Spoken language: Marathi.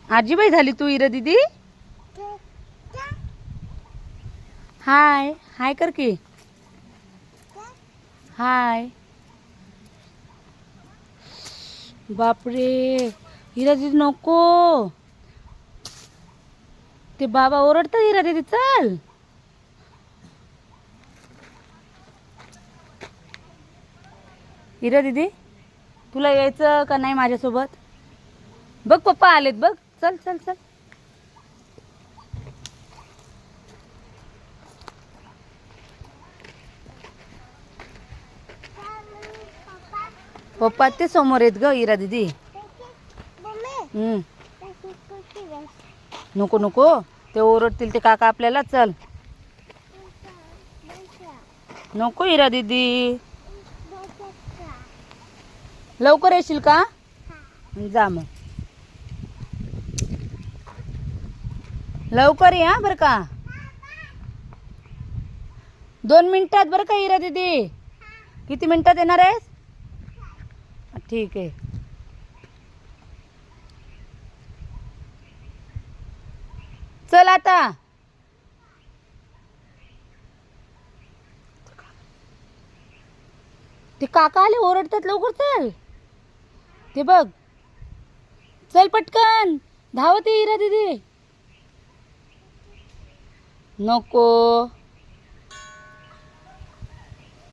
आजीबाई झाली तू इरा दीदी. हाय हाय कर की. हाय. बापरे इरा दीदी नको. ते बाबा ओरडतात इरा दीदी चल. इरा दीदी तुला यायचं का नाही माझ्यासोबत. बघ पप्पा आलेत बघ. चल चल चल. पप्पा ते समोर येत ग इरा दीदी. नको नको ते ओरडतील ते काका आपल्याला. चल नको इरा दीदी. लवकर येशील का. जा मग लवकर या बरं का. 2 मिनिटात बरं का इरा दीदी. किती मिनिटात येणार आहेस. ठीक आहे. चल आता. ते काका आले ओरडतात लवकर चल. ते बघ चल पटकन धावत ये इरा दीदी. नको